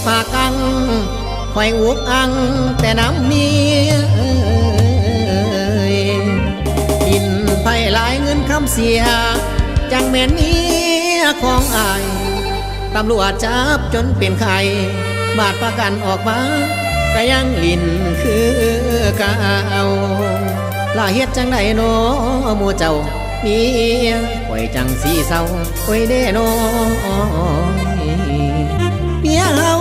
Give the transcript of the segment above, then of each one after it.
ผากังคอยอุกอังแต่น้ำเมียกินไผ่หลายเงินคำเสียจังแม่นเมียของอายตำรวจจับจนเป็นไข่บาดประกันออกมาก็ยังลิ้นคือเก่าลาเฮ็ดจังไดโนหมู่เจ้าเมียป่วยจังสีเศร้าป่วยเด้โนเมียเฮา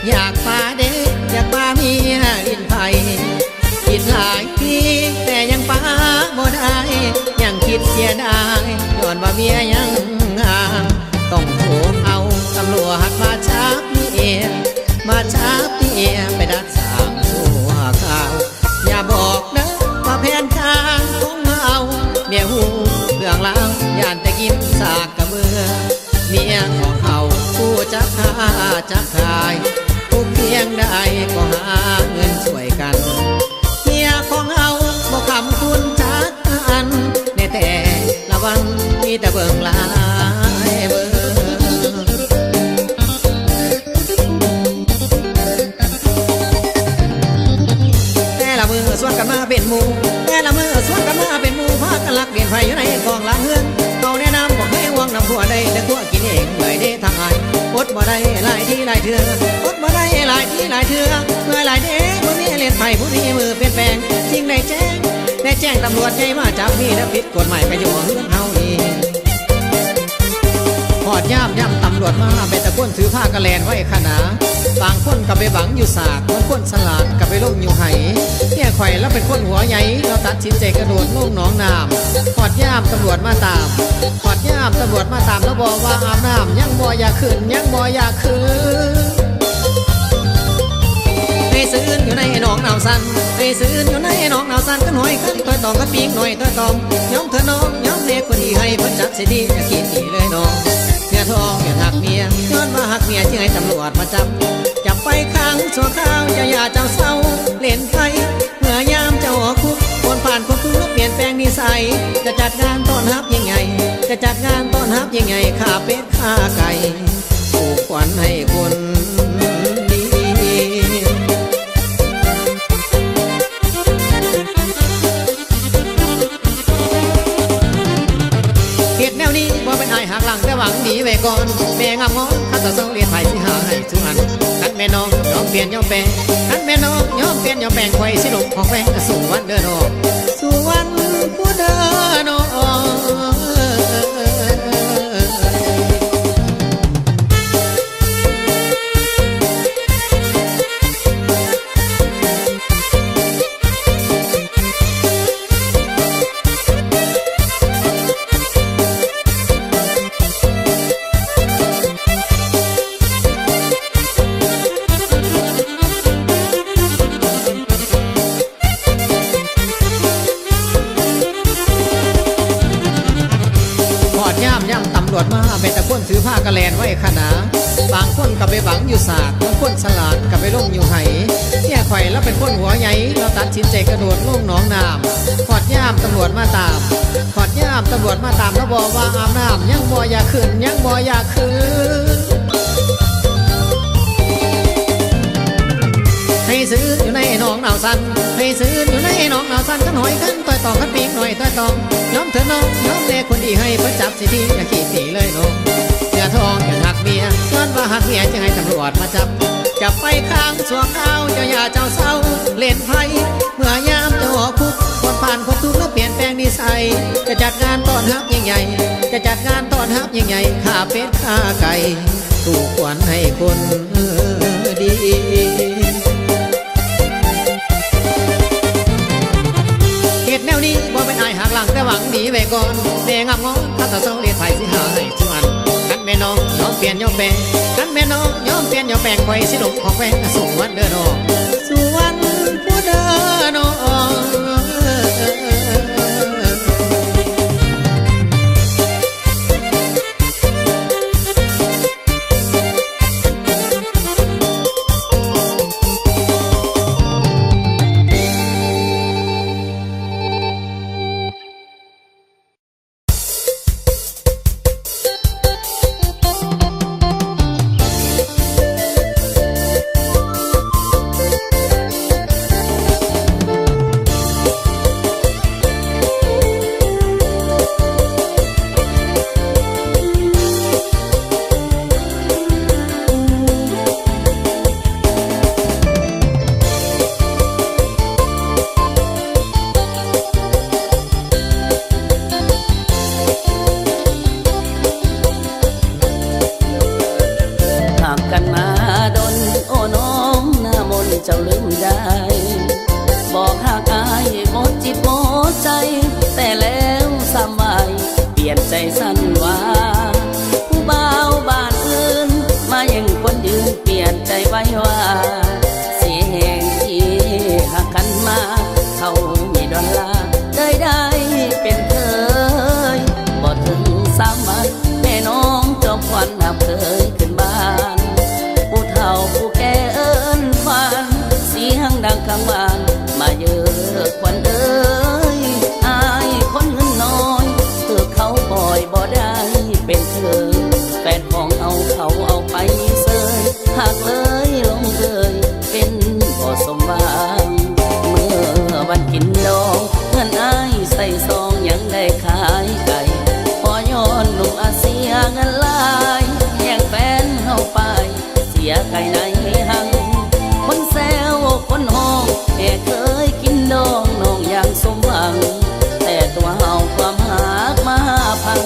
อยากพาเด็กอยากพาเมียลิ้นไผ่คิดหลายทีแต่ยังพาบ่ได้ยังคิดเสียดายย้อนว่าเมียยังห่างต้องโทรเอาตำรวจมาจับเมียมาจับเมียไปดัดสางชั่วข่าวอย่าบอกนะว่าแผนการของเราเมียหูเรื่องราวย่านแต่กินสากกระเบือเมียของเขาผู้จะฆ่าจะขายทุกเพียงใดก็หาเงินช่วยกันเมียของเราบอกคำคุณจักกันในแต่ละวันมีแต่เบิ่งลายเบิ่งแต่ละมือสวนกันมาเป็นหมู่แต่ละมือสวนกันมาเป็นหมู่พากันลักเด่นไฟอยู่ในกองหลังเฮือนเขาแนะนำบอกให้ห่วงน้ำผัวได้แต่ผัวกินเองเมื่อยได้ทางอายอดบ่ได้หลายที่หลายเถื่ออดบ่ได้หลายที่หลายเถื่อเมื่อหลายเด้บ่มีเล่นไผ่ผู้นี้มือเปลี่ยนแปลงจริงได้แจ้งตำรวจใหญ่มาจับพี่แล้วผิดกฎหมายไปอยู่เฮือนเฮานี่หอดย่ำตำรวจมาไปตะก้นถือผ้ากระแลนไว้ขนาบางคนก็ไปหวังอยู่ศาสตร์บางคนสลาดก็ไปลงอยู่ไหเนี่ยข่อยแล้วเป็นคนหัวใหญ่เราตัดสินใจกระโดดลงหนองน้ำหอดย่ำตำรวจมาตามหอดย่ำตำรวจมาตามแล้วบอกว่าอาบน้ำยังบ่อยากขึ้นยังบ่อยากขึ้นให้ซื้ออยู่ในหนองน้ำสันให้ซื้ออยู่ในหนองน้ำสันก็หน่อยกันตัวตองก็ปีกหน่อยตัวตองย้อมเธอน้องย้อมเด็กคนที่ให้เพิ่นจัดสิดีจะกินดีเลยน้องเมียทองอย่าหักเมียย้อนมาหักเมียจึงให้ตำรวจมาจับไปขังชั่วคราวอย่าเจ้าเศร้าเล่นไฟเมื่อยามเจ้าออกคุกคนผ่านคนคุกเปลี่ยนแปลงนิสัยจะจัดงานต้อนรับยังไงจะจัดงานต้อนรับยังไงข้าเป็ดข้าไก่ปลูกขวัญให้คนดีเหตุแนวนี้บ่เป็นไอหักหลังแต่หวังดีไว้ก่อนแม่งามงอนข้าจะส่งเรียนไทยสิหาให้สุวรรณคันแม่น้องยอมเปลี่ยนยอมแปลงคันแม่น้องยอมเปลี่ยนยอมแปลงไว้สิลูกของแฟนสู่วันเดินออกสู่วันผู้เดินออกย่ำตำรวจมาไปตะก้นถือผ้ากระแลนไว้ขนาบางคนก็ไปหวังอยู่ศาสตร์บางคนสลาดก็ไปลงอยู่ไหเนี่ยข่อยแล้วเป็นคนหัวใหญ่เราตัดสินใจกระโดดลงหนองน้ำหอดย่ำตำรวจมาตามหอดย่ำตำรวจมาตามแล้วบอกว่าอาบน้ำยังบ่อยากขึ้นยังบ่อยากขึ้นให้ซื้ออยู่ในหนองนาสันให้ซื้ออยู่ในหนองนาสันก็หน่อยกันต่อยตองกันปีกหน่อยต่อยตองย้อมเธอน้องย้อมเด็กคนดีให้เพิ่นจับสิทีอย่าขี้หนีเลยน้องเนื้อทองอย่าหักเมียย้อนว่าหักเมียจึงให้ตำรวจมาจับไปข้างชั่วข้าวเจ้าอย่าเจ้าเศร้าเล่นไพ่เมื่อยามเจ้าออกคุกคนผ่านคนทุกข์แล้วเปลี่ยนแปลงนิสัยจะจัดงานต้อนรับยิ่งใหญ่จะจัดงานต้อนรับยิ่งใหญ่ข้าเป็ดข้าไก่ถูกขวัญให้คนดี ตุแนวนี้บ่เป็นอายหักหลังแต่หวังหนีไว้ก่อนแม่งามงอนข้าตาเศร้าเรียนไทยสิหาให้ทุกอัน แม่น้องยอมเปลี่ยนยอมแปลงกันแม่น้องยอมเปลี่ยนยอมแปลงไว้สิลูกของแหวงสู่วันเด้อน้องสู่วันผู้เด้อน้องเจ้าลืมได้บอกหากอายหมดจิตหมดใจแต่แล้วสามใบเปลี่ยนใจสั้นว่าผู้บ่าวบ้านอื่นมายังคนยืนเปลี่ยนใจไว้ว่าเสียแห่งที่หักกันมาเขามีดอลลาร์ได้เป็นเคยบ่ถึง3 วันแม่น้องจอมขวัญนับเคยขึ้นบ้านผู้เฒ่าผู้แก่เอิ้นฟันเสียงดังกลางบ้านมาเยอะควันเอ้ยอายคนเงินน้อยคือเขาบ่อยบ่ได้เป็นเธอแฟนของเขาไปเสยหากเลยลงเลยเป็นบ่สมหวังเมื่อวันกินดองเงินอายใส่ซองยังได้ขายไก่พอย้อนหนุ่มอาเซียเงินลายแย่งแฟนเขาไปเสียไก่ในหังคนแซวคนห้องแม่เคยกินดองน้องอย่างสมหวังแต่ตัวเฮาความหักมาพัง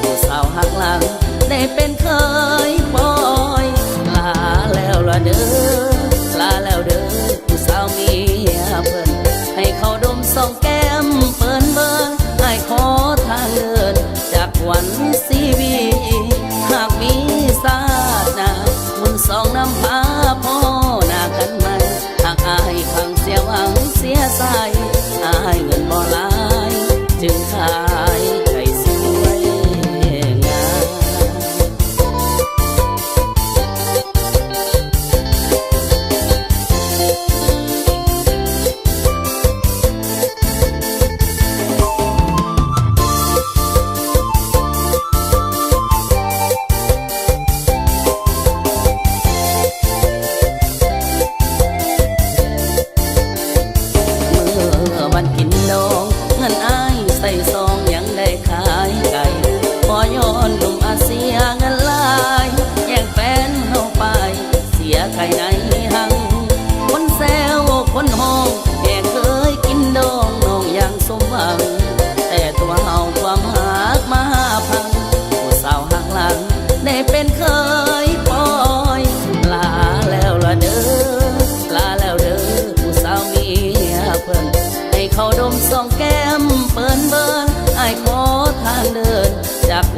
ผู้สาวหักหลังได้เป็นเคยบ่อยลาแล้วละเด้อลาแล้วเด้อผู้สาวเมียเพิ่นให้เขาดมสองแก้มเปิ้นเบิ่นให้ขอทางเดินจากวันชีวิตหากมีศาสนาบุญสองน้ำพาพ่อหน้ากันไหมหากอายฟังเสียหวังเสียใจอายเงินบ่หลายจึงขายไก่สวยงาม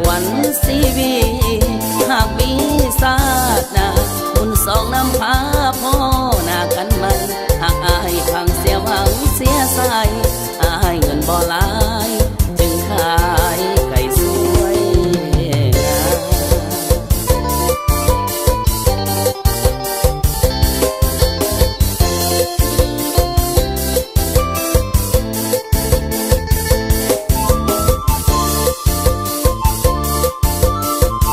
วันชีวิตหากมีศาสนาบุญสองน้ำพาพ่อหน้ากันมันหากอายพังเสียหวังเสียใสอายเงินบ่หลายจึงขายไก่สวยงาม เ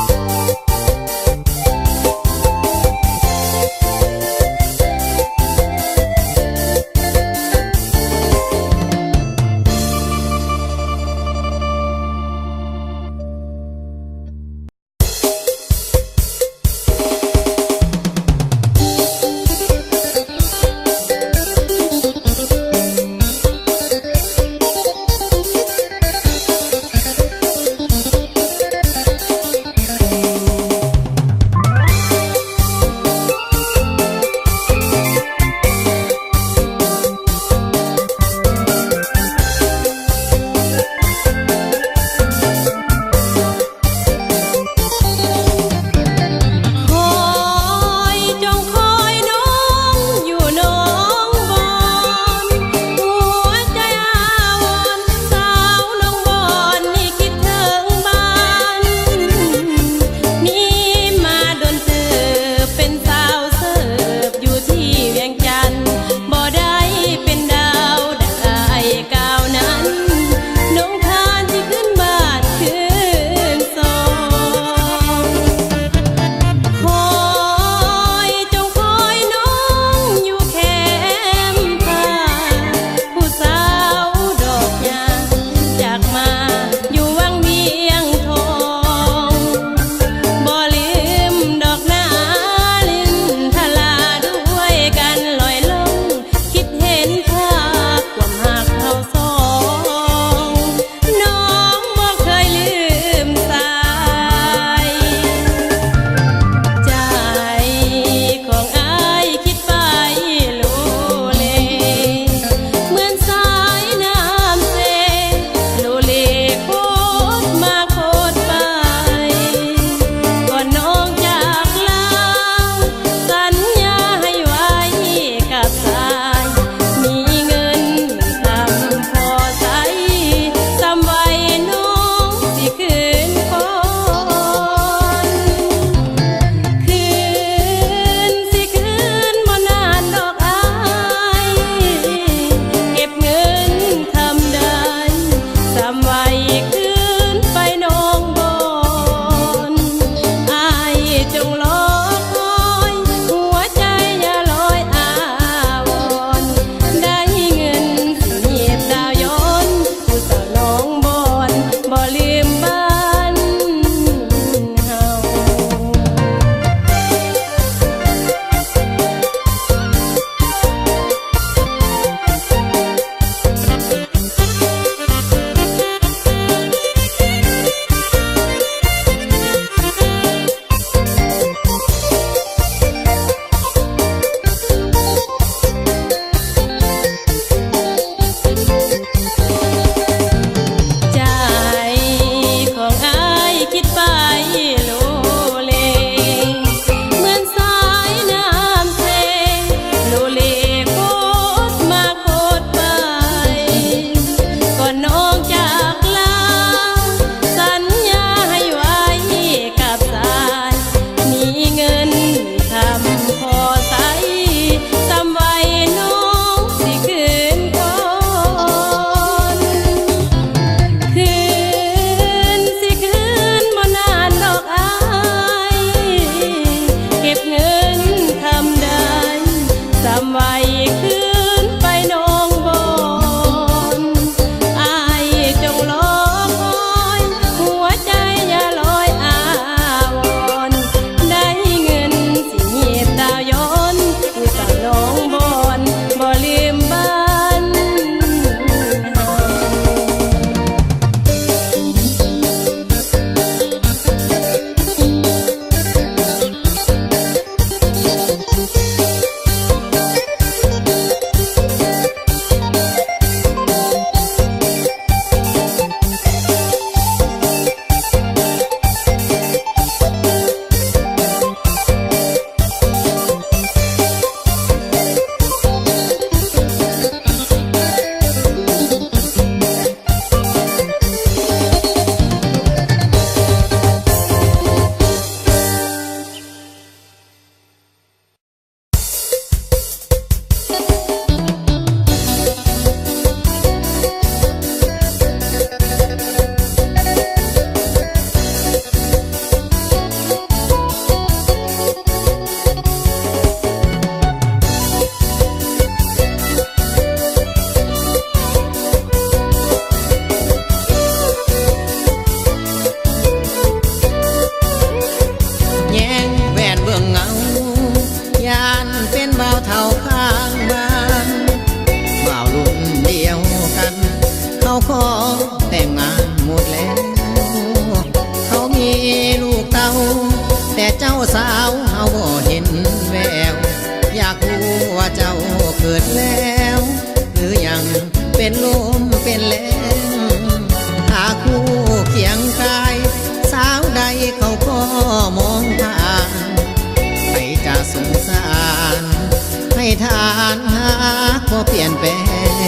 ทานหากบ่เปลี่ยนแปล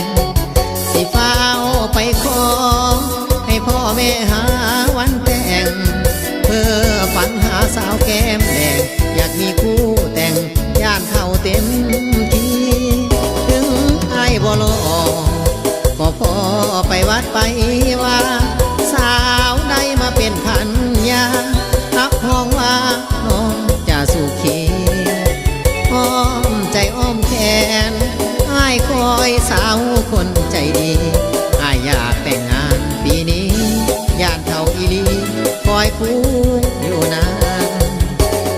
งสิฟ้าวไปขอให้พ่อแม่หาวันแต่งเพื่อฝันหาสาวแก้มแดงอยากมีคู่แต่งย่านเท่าเต็มทีถึงไอ้บ่รอก็พอไปวัดไปว่าสาวได้มาเป็นพันยารับห้องว่าน้องจะสุขีอ้อมใจอ้อมแขนอ้ายคอยสาวคนใจดีอ้ายอยากแต่งงานปีนี้ย่านเท่าอีลีคอยคู่อยู่นาน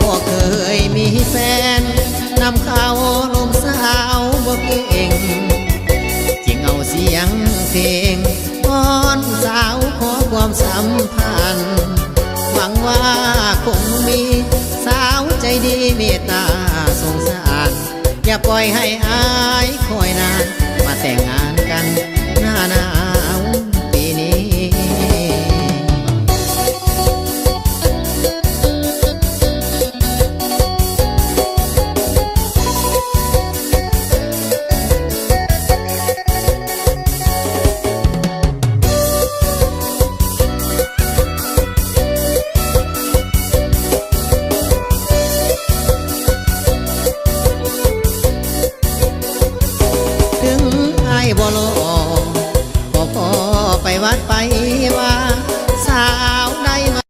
ก็เคยมีแฟนนำเขาลมสาวบ่เก่งจึงเอาเสียงเพลงอ้อนสาวขอความสัมพันธ์หวังว่าคงมีสาวใจดีเมตตาสงสารอย่าปล่อยให้อายคอยนานมาแต่งงานกันหน้าหนาวปีนี้ ถึงไอ้บ่รอก็พอไปวัดไปว่าสาวได้มา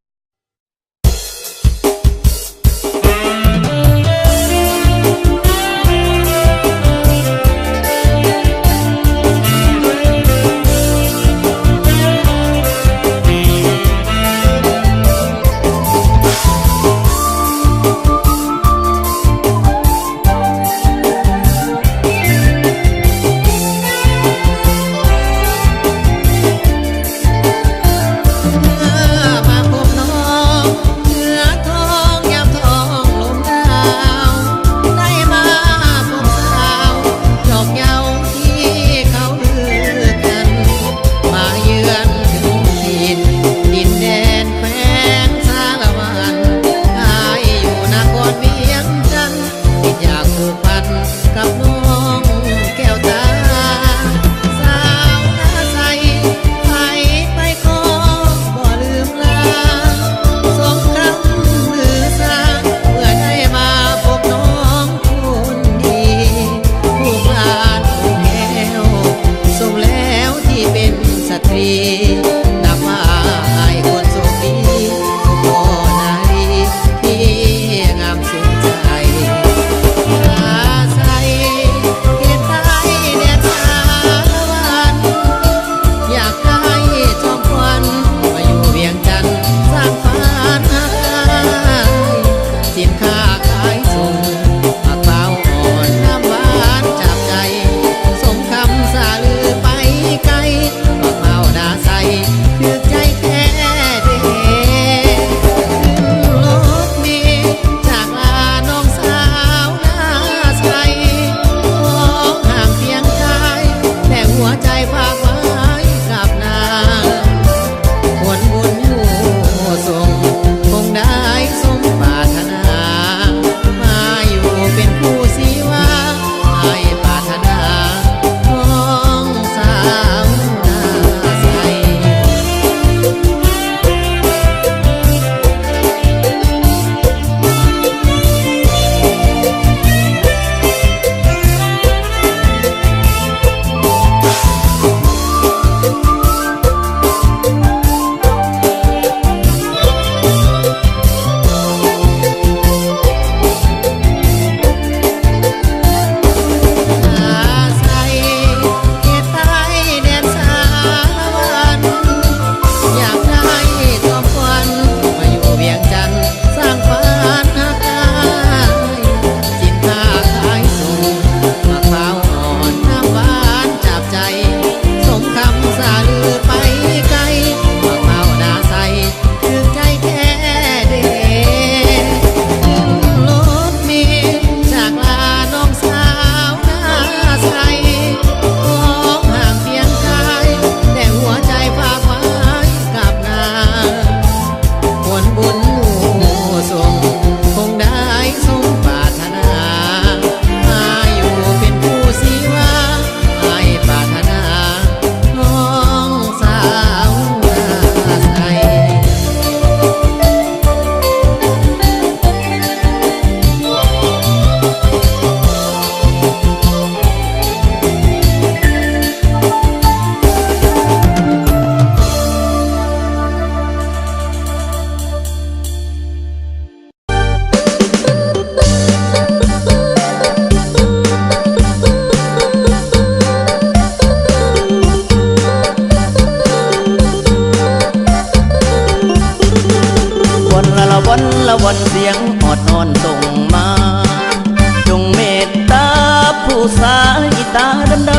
สายตาด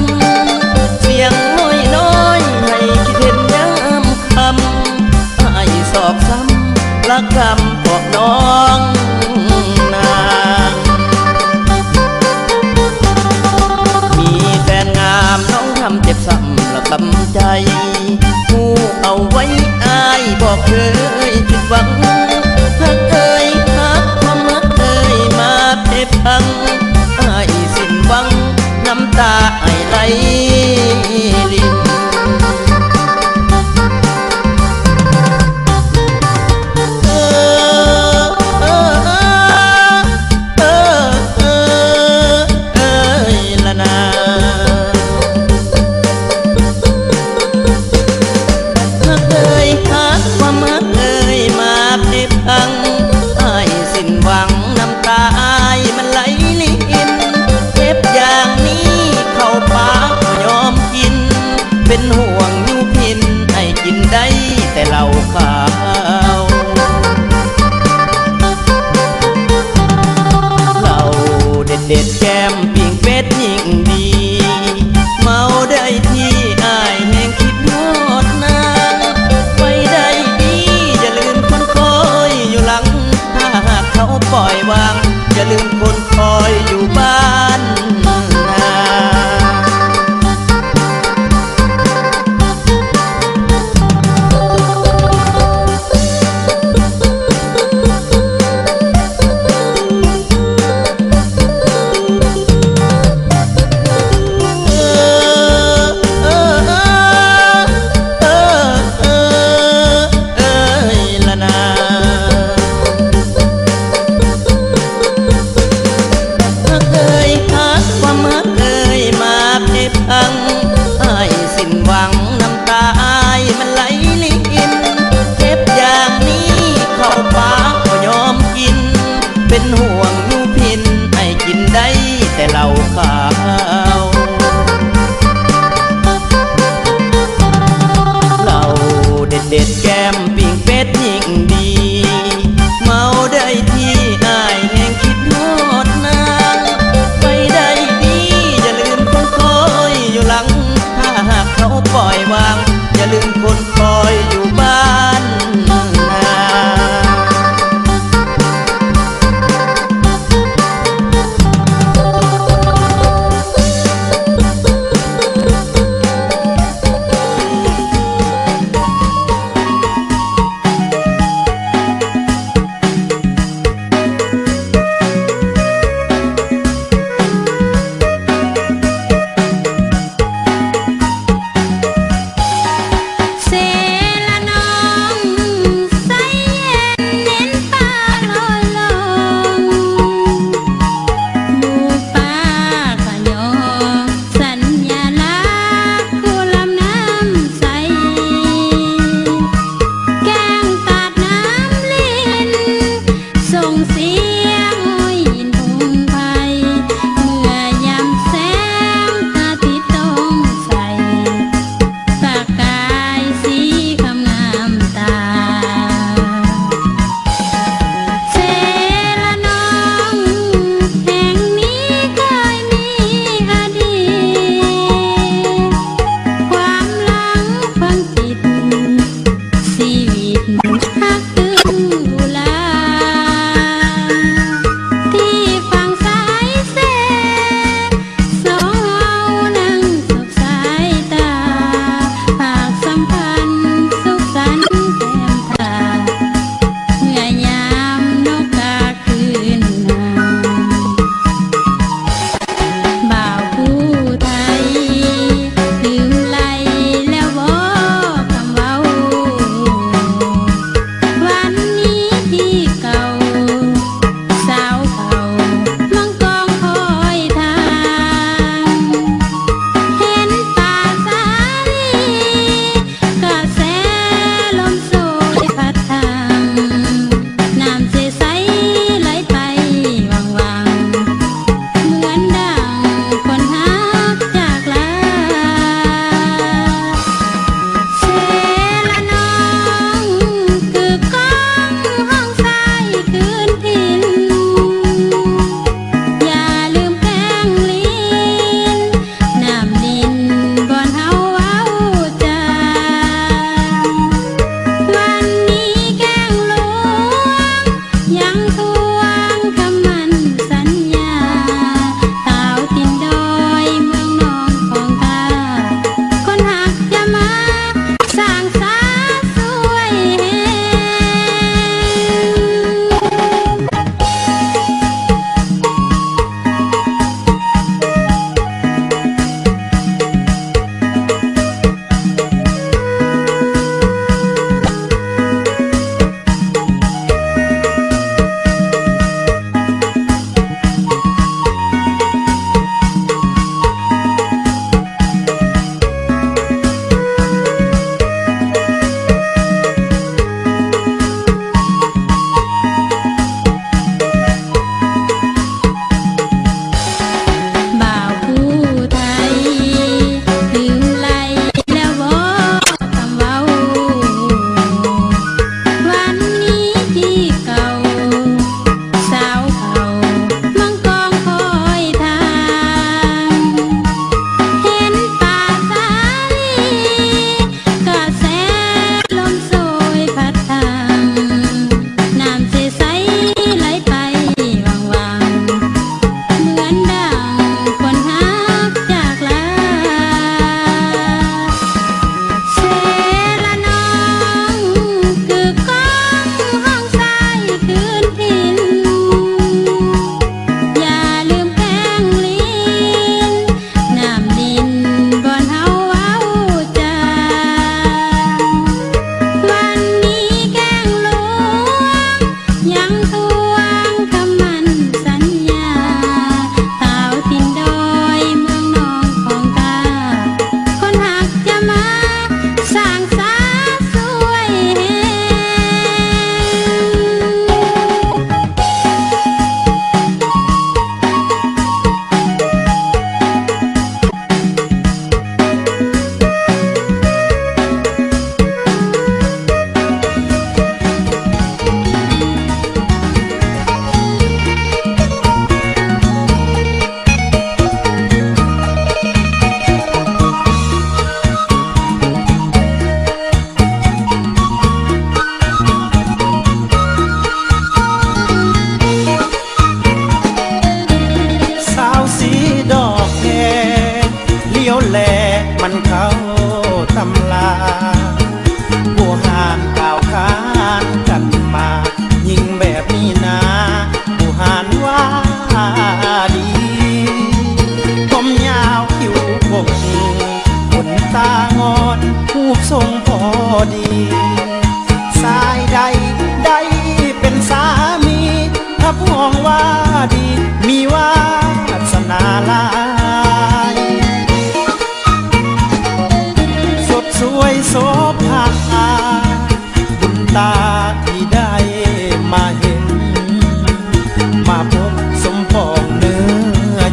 ำๆเสียงน้อยๆให้คิดเห็นยามคำให้สอบซ้ำละคำบอกน้องนางมีแฟนงามน้องทำเจ็บซ้ำละคำใจหูเอาไว้อายบอกเคยผิดหวังหักเอ่ยหักความรักเอ่ยมาเพพังอายสิ้นหวังน้ำตาไอไหลรินละนาหักเอ่ยหักความหักเอ่ยมาเพพังอายสิ้นหวังน้ำตาอายมันไหลลินเจ็บอย่างนี้เข้าปากก็ยอมกินเป็นห่วงอยู่พินให้กินได้แต่เหล้าขาวเหล้าเด็ดเด็ดแก้มปิ้งเป็ดยิ่งดีเมาได้ที่อายแห่งคิดฮอดนางไปได้ดีอย่าลืมคนคอยอยู่หลังถ้าหากเขาปล่อยวางอย่าลืมคนคอยอยู่บ้านนาละนาหักเอ่ยหักความหักเอ่ยมาเพพังอายสิ้นหวังน้ำตาอายมันไหลลินเจ็บอย่างนี้เข้าปากก็ยอมกินเป็นห่วงอยู่พินให้กินได้แต่เหล้าขาวเหล้าเด็ดเด็ดแก้มปิ้งเป็ดยิ่งดีเมาได้ที่อายแห่งคิดฮอดนางไปได้ดีอย่าลืมคนคอยอยู่หลังถ้าหากเขาปล่อยวางอย่าลืมคนคอยอยู่บ้านนา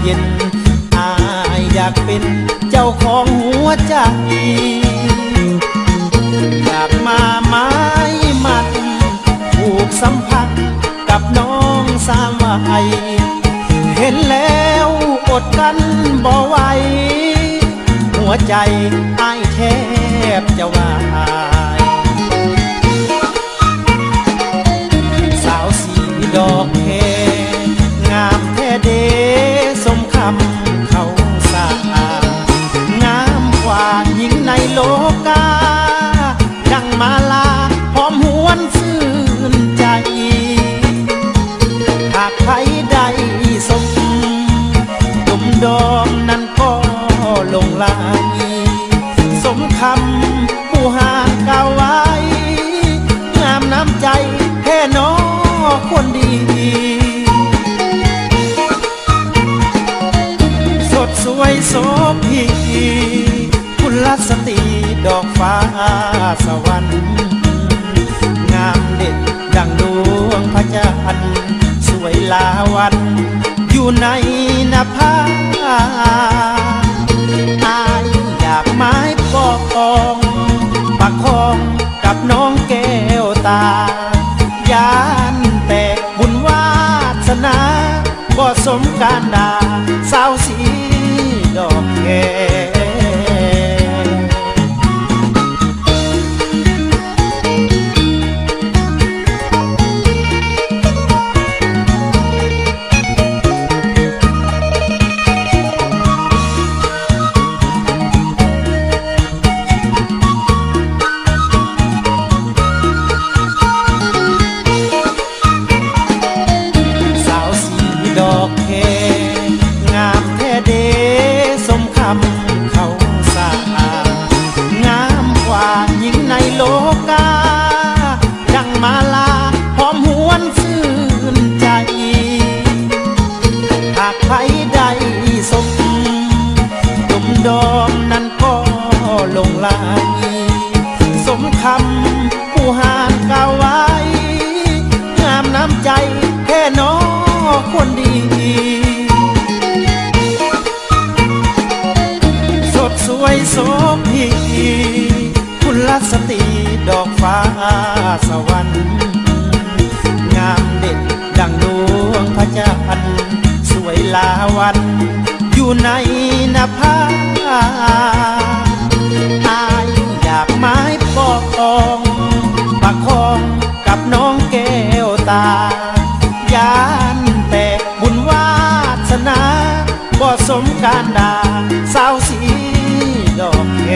เย็นอายอยากเป็นเจ้าของหัวใจอยากมาไม้มัดผูกสัมพันธ์กับน้องสามวัยเห็นแล้วอดกันบ่ไหวหัวใจอ้ายแทบจะวายสาวสีดอกแคงามแท้เดสมคำเขาสางามกว่าหญิงในโลกาดังมาลาหอมหวนซื่นใจหากใครได้สมดมดอมนั้นก็ลงไหลสมคำผู้ห่างกล่าวไว้งามน้ำใจแค่น้อคนดีสดสวยโสภีกุลสตรีดอกฟ้าสวรรค์งามเด็ดดังดวงพระจันทร์สวยลาวันอยู่ในนภาอายอยากไม้ปอกคองปักคองกับน้องแก้วตายานแตกบุญวาสนาบ่สมการดาสาวสีดอกแคเขาสางามกว่าหญิงในโลกาดังมาลาหอมหวนซื่นใจหากใครได้สมดมดอมนั้นก็ลงไหลสมคำผู้ห่างกล่าวไว้งามน้ำใจแค่น้อคนดีสวยโสภีกุลสตรีดอกฟ้าสวรรค์งามเด็ดดังดวงพระจันทร์สวยลาวันอยู่ในนภาอายอยากไม้ปอกคองปักคองกับน้องแก้วตายานแตกบุญวาสนาบ่สมการดาสาวสีดอกแค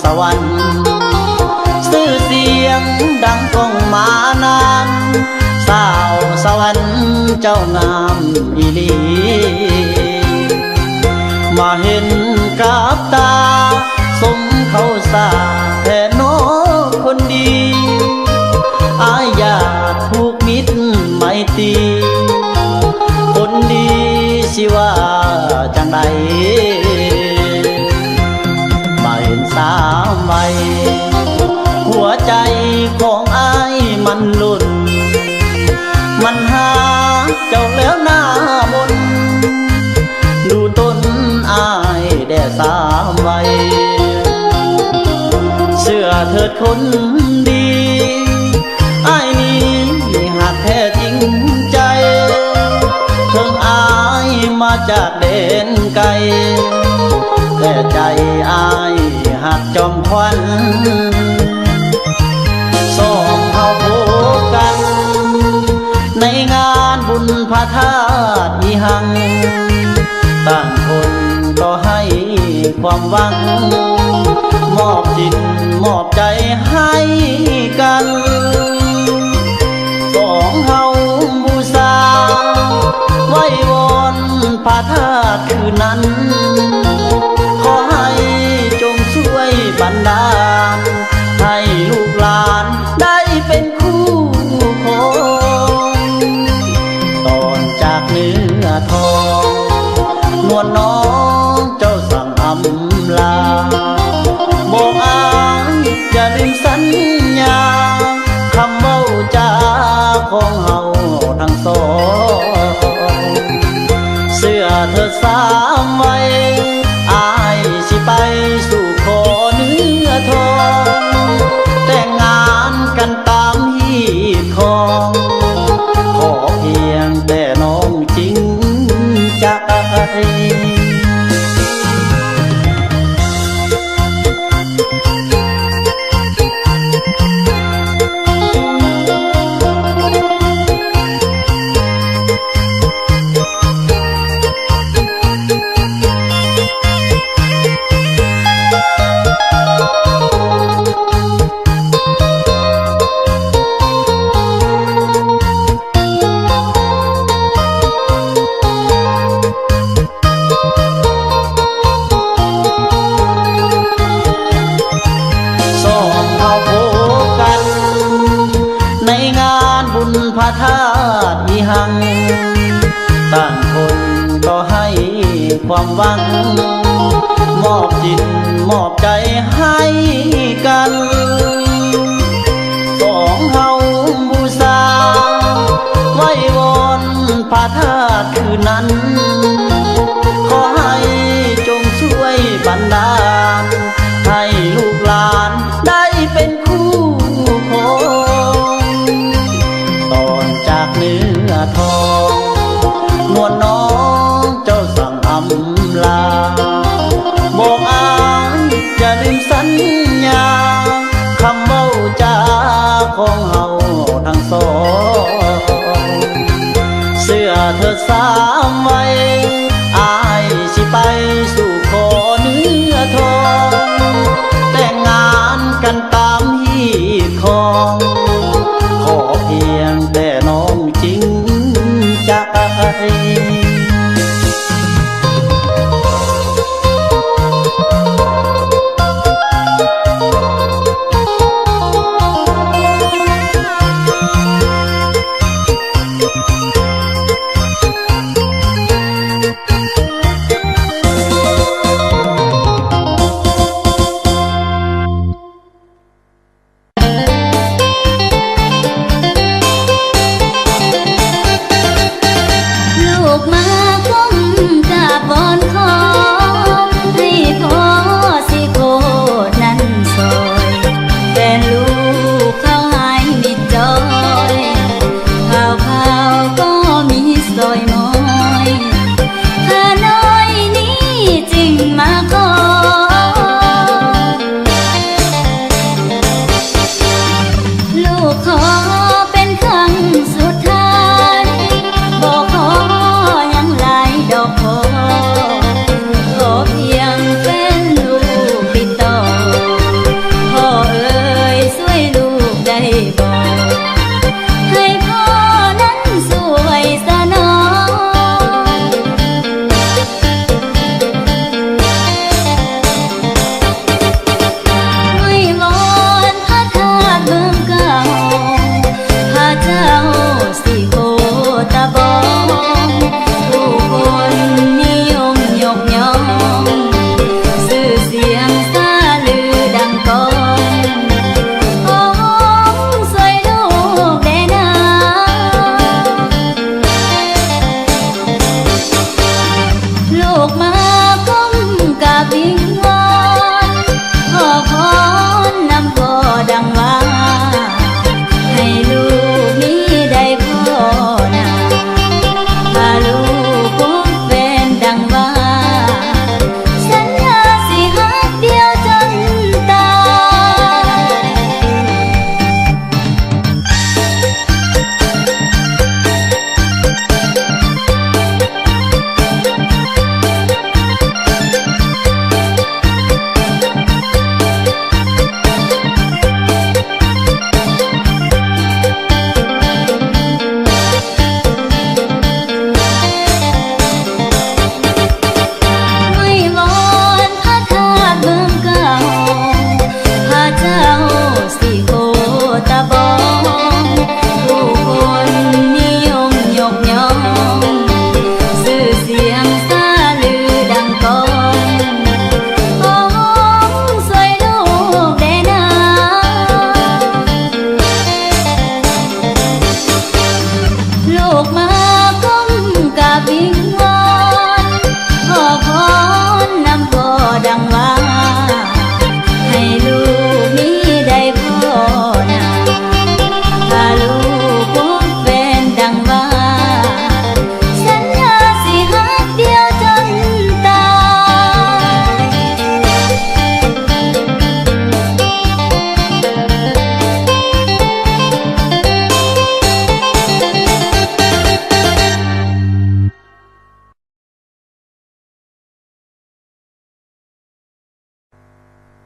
สวรรค์ชื่อเสียงดังก้องมานานสาวสวรรค์เจ้างามอีหลีมาเห็นกับตาสมเขาสาแท่โนคนดีอายอยากผูกมิตรไมตรีคนดีสิว่าจังใดสามใบหัวใจของอ้ายมันลุ่นมันหาเจ้าแล้วหน้ามนดูต้นอ้ายแด่สามใบเชื่อเถิดคนดีอ้ายนี้หากแท้จริงใจเพิ่งอ้ายมาจากแดนไกลแต่ใจอ้ายหักจอมควัน ระธาตุอีหังต่างคนก็ให้ความหวังมอบจิตมอบใจให้กันสองเฮาบูชาไว้วอนพระธาตุคืนนั้นขอให้จงช่วยบันดาลให้ลูกหลานได้เป็นคู่ครองตอนจากเนื้อทองนวลน้องเจ้าสั่งอำลาบอกอายอย่าลืมสัญญาคำเว้าจาของเฮาทั้งสองเสื้อเธอสามไว้อายสิไปสู่ขอเนื้อทองแต่งงานกันตามฮีตของขอเพียงแต่น้องจริงใจพระธาตุอีหังต่างคนก็ให้ความหวังมอบจิตมอบใจให้กันสองเฮาบูชาไว้วอนพระธาตุคืนนั้นขอให้จงช่วยบันดาลให้ลูกหลานได้เป็นคู่ครองตอนจากเนื้อทองนวลน้องเจ้าสั่งอำลาบอกอายอย่าลืมสัญญาคำเว้าจาของเฮาทั้งสองเสื้อเธอสามไว้อายสิไปสู่ขอเนื้อทองแต่งงานกันตามฮีตของขอเพียงแต่น้องจริงใจ ข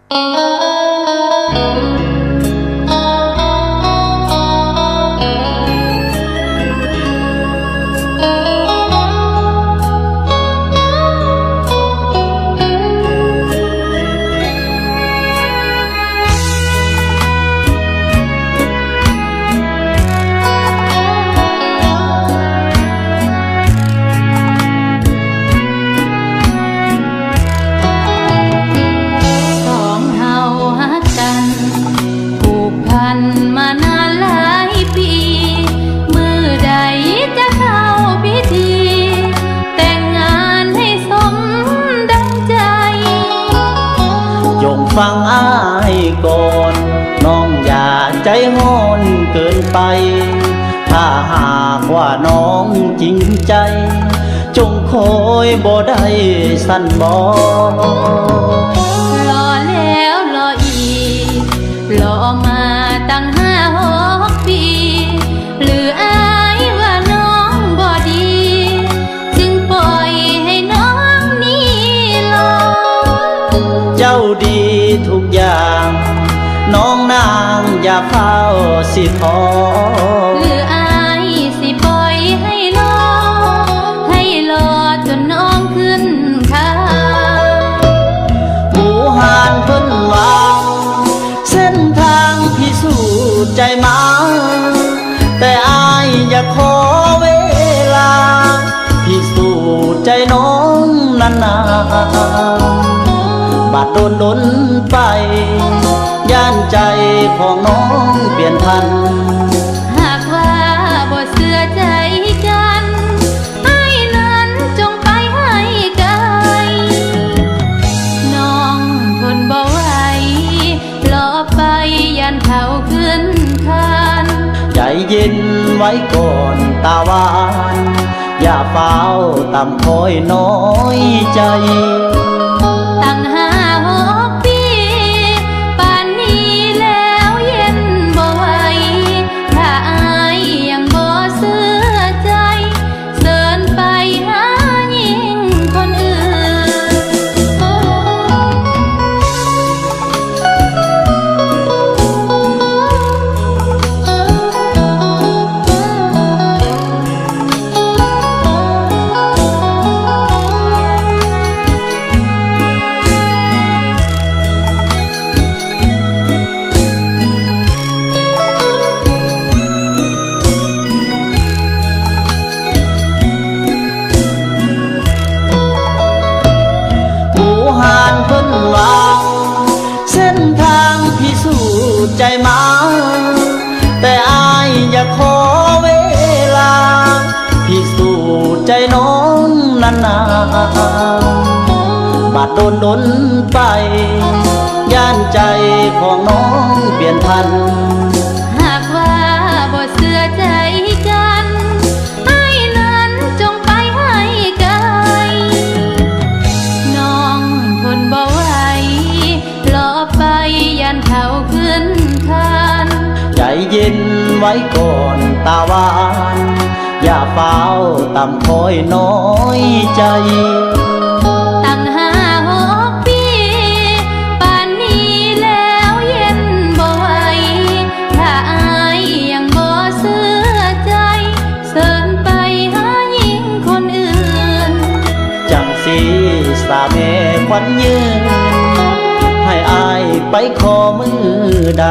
สองเฮาฮักกันผูกพันมานานหลายปี มือใดจะเข้าพิธี แต่งงานให้สมดังใจ จงฟังอ้ายก่อน น้องอย่าใจห้อนเกินไป ถ้าหากว่าน้องจริงใจ จงคอยบ่ได้สั่นบ่ รอแล้วรออีก รอมาตั้ง5-6 ปี หรืออายว่าน้องบ่ดี จึงปล่อยให้น้องนี่รอ เจ้าดีทุกอย่าง น้องนางอย่าเฝ้าสิท้อ หรืออายสิปล่อยให้รอ ให้รอจนน้องขึ้นคาน หมู่หานเพิ่นว่าเส้นทางพิสูจน์ใจมา แต่อายอยากขอเวลา พิสูจน์ใจน้องนานๆบาดโดนไป ย่านใจของน้องเปลี่ยนพัน หากว่าบ่เชื่อใจกันให้นั้นจงไปให้ไกล น้องทนบ่ไหวรอไปยันเขาขึ้นคาน ใจเย็นไว้ก่อนตาหวาน อย่าเฝ้าต่ำคอยน้อยใจ ตั้ง5-6 ปี ป่านนี้แล้วเย็นบ่ไหว ถ้าอายยังบ่เชื่อใจ เสิญไปหาหญิงคนอื่หมู่หานเพิ่นว่าเส้นทางพิสูจน์ใจมา แต่อายอยากขอเวลา พิสูจน์ใจน้องนานๆบาดโดนไป ย่านใจของน้องเปลี่ยนพัน หากว่าบ่เชื่อใจกันให้นั้นจงไปให้ไกล น้องทนบ่ไหวรอไปยันเขาขึ้นคาน ใจเย็นไว้ก่อนตาหวาน อย่าเฝ้าต่ำคอยน้อยใจ ตั้ง5-6 ปี ป่านนี้แล้วเย็นบ่ไหว ถ้าอายยังบ่เชื่อใจ เสิญไปหาหญิงคนอื่น จังสีสาเมควันยืน ให้อายไปขอมือใด